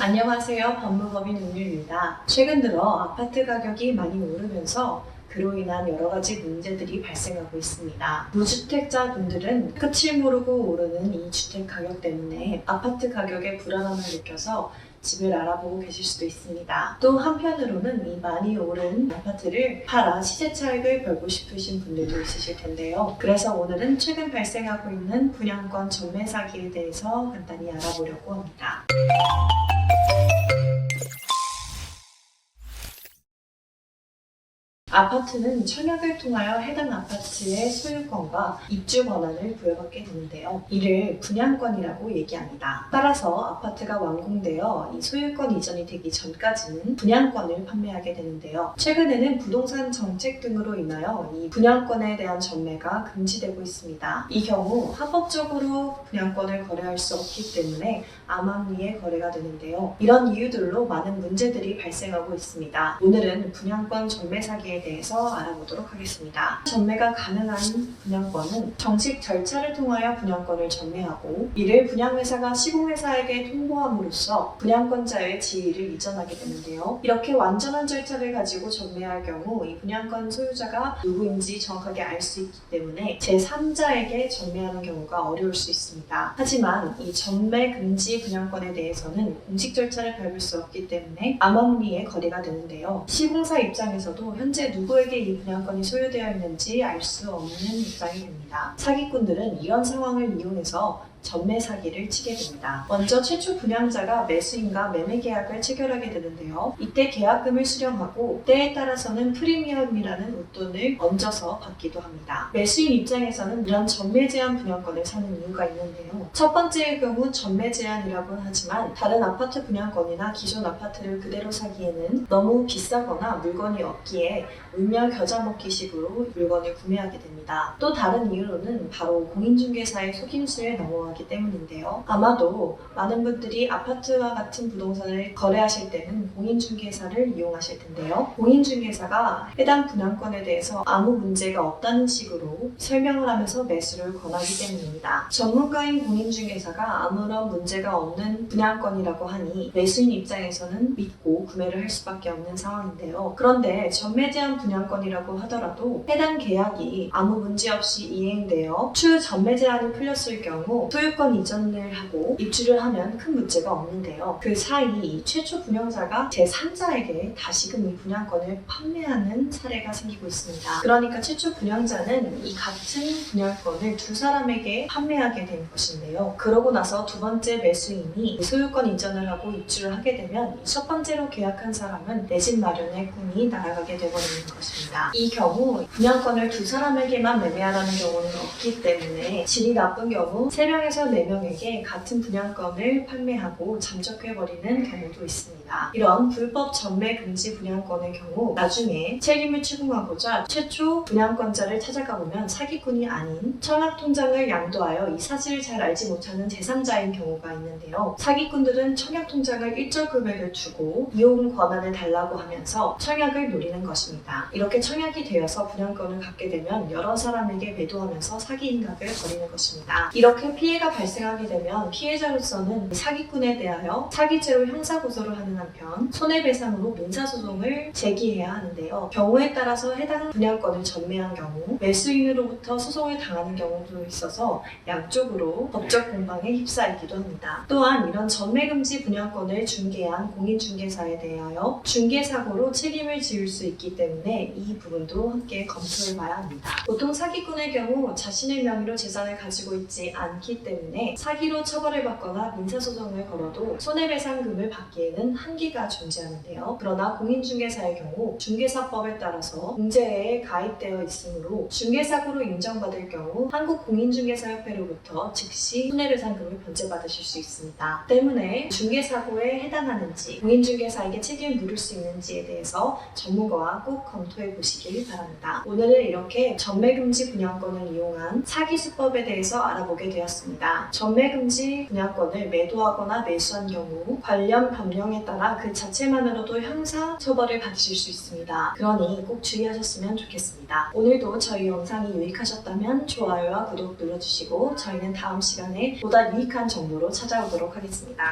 안녕하세요. 법무법인 은율입니다. 최근 들어 아파트 가격이 많이 오르면서 그로 인한 여러 가지 문제들이 발생하고 있습니다. 무주택자분들은 끝을 모르고 오르는 이 주택 가격 때문에 아파트 가격에 불안함을 느껴서 집을 알아보고 계실 수도 있습니다. 또 한편으로는 이 많이 오른 아파트를 팔아 시세 차익을 벌고 싶으신 분들도 있으실 텐데요. 그래서 오늘은 최근 발생하고 있는 분양권 전매 사기에 대해서 간단히 알아보려고 합니다. 아파트는 청약을 통하여 해당 아파트의 소유권과 입주 권한을 부여받게 되는데요. 이를 분양권이라고 얘기합니다. 따라서 아파트가 완공되어 이 소유권 이전이 되기 전까지는 분양권을 판매하게 되는데요. 최근에는 부동산 정책 등으로 인하여 이 분양권에 대한 전매가 금지되고 있습니다. 이 경우 합법적으로 분양권을 거래할 수 없기 때문에 암암리에 거래가 되는데요. 이런 이유들로 많은 문제들이 발생하고 있습니다. 오늘은 분양권 전매 사기에 대해서 알아보도록 하겠습니다. 전매가 가능한 분양권은 정식 절차를 통하여 분양권을 전매하고 이를 분양회사가 시공회사에게 통보함으로써 분양권자의 지위를 이전하게 되는데요. 이렇게 완전한 절차를 가지고 전매할 경우 이 분양권 소유자가 누구인지 정확하게 알 수 있기 때문에 제3자에게 전매하는 경우가 어려울 수 있습니다. 하지만 이 전매 금지 분양권에 대해서는 공식 절차를 밟을 수 없기 때문에 암암리에 거래가 되는데요. 시공사 입장에서도 현재 누구에게 이 분양권이 소유되어 있는지 알 수 없는 입장이 됩니다. 사기꾼들은 이런 상황을 이용해서 전매 사기를 치게 됩니다. 먼저 최초 분양자가 매수인과 매매 계약을 체결하게 되는데요. 이때 계약금을 수령하고 때에 따라서는 프리미엄이라는 웃돈을 얹어서 받기도 합니다. 매수인 입장에서는 이런 전매 제한 분양권을 사는 이유가 있는데요. 첫 번째의 경우 전매 제한이라고는 하지만 다른 아파트 분양권이나 기존 아파트를 그대로 사기에는 너무 비싸거나 물건이 없기에 울며 겨자 먹기식으로 물건을 구매하게 됩니다. 또 다른 이유로는 바로 공인중개사의 속임수에 넘어가기 때문인데요. 아마도 많은 분들이 아파트와 같은 부동산을 거래하실 때는 공인중개사를 이용하실 텐데요. 공인중개사가 해당 분양권에 대해서 아무 문제가 없다는 식으로 설명을 하면서 매수를 권하기 때문입니다. 전문가인 공인중개사가 아무런 문제가 없는 분양권이라고 하니 매수인 입장에서는 믿고 구매를 할 수밖에 없는 상황인데요. 그런데 전매 제한 분양권이라고 하더라도 해당 계약이 아무 문제 없이 이행되어 추후 전매 제한이 풀렸을 경우 소유권 이전을 하고 입주를 하면 큰 문제가 없는데요. 그 사이 최초 분양자가 제3자에게 다시금 이 분양권을 판매하는 사례가 생기고 있습니다. 그러니까 최초 분양자는 이 같은 분양권을 두 사람에게 판매하게 된 것인데요. 그러고 나서 두 번째 매수인이 소유권 이전을 하고 입주를 하게 되면 첫 번째로 계약한 사람은 내 집 마련의 꿈이 날아가게 되버리는 것입니다. 이 경우 분양권을 두 사람에게만 매매하라는 경우는 없기 때문에 질이 나쁜 경우 3명에서 4명에게 같은 분양권을 판매하고 잠적해버리는 경우도 있습니다. 이런 불법 전매 금지 분양권의 경우 나중에 책임을 추궁하고자 최초 분양권자를 찾아가 보면 사기꾼이 아닌 청약통장을 양도하여 이 사실을 잘 알지 못하는 제3자인 경우가 있는데요. 사기꾼들은 청약통장을 일정 금액을 주고 이용 권한을 달라고 하면서 청약을 노리는 것입니다. 이렇게 청약이 되어서 분양권을 갖게 되면 여러 사람에게 매도하면서 사기 인각을 벌이는 것입니다. 이렇게 피해가 발생하게 되면 피해자로서는 사기꾼에 대하여 사기죄로 형사고소를 하는 한편 손해배상으로 민사소송을 제기해야 하는데요. 경우에 따라서 해당 분양권을 전매한 경우 매수인으로부터 소송을 당하는 경우도 있어서 양쪽으로 법적 공방에 휩싸이기도 합니다. 또한 이런 전매금지 분양권을 중개한 공인중개사에 대하여 중개사고로 책임을 지을 수 있기 때문에 이 부분도 함께 검토해봐야 합니다. 보통 사기꾼의 경우 자신의 명의로 재산을 가지고 있지 않기 때문에 사기로 처벌을 받거나 민사소송을 걸어도 손해배상금을 받기에는 한계가 존재하는데요. 그러나 공인중개사의 경우 중개사법에 따라서 공제에 가입되어 있으므로 중개사고로 인정받을 경우 한국공인중개사협회로부터 즉시 손해배상금을 변제받으실 수 있습니다. 때문에 중개사고에 해당하는지 공인중개사에게 책임을 물을 수 있는지에 대해서 전문가와 꼭 검토해 보시길 바랍니다. 오늘은 이렇게 전매금지 분양권을 이용한 사기수법에 대해서 알아보게 되었습니다. 전매금지 분양권을 매도하거나 매수한 경우 관련 법령에 따라 그 자체만으로도 형사 처벌을 받으실 수 있습니다. 그러니 꼭 주의하셨으면 좋겠습니다. 오늘도 저희 영상이 유익하셨다면 좋아요와 구독 눌러주시고 저희는 다음 시간에 보다 유익한 정보로 찾아오도록 하겠습니다.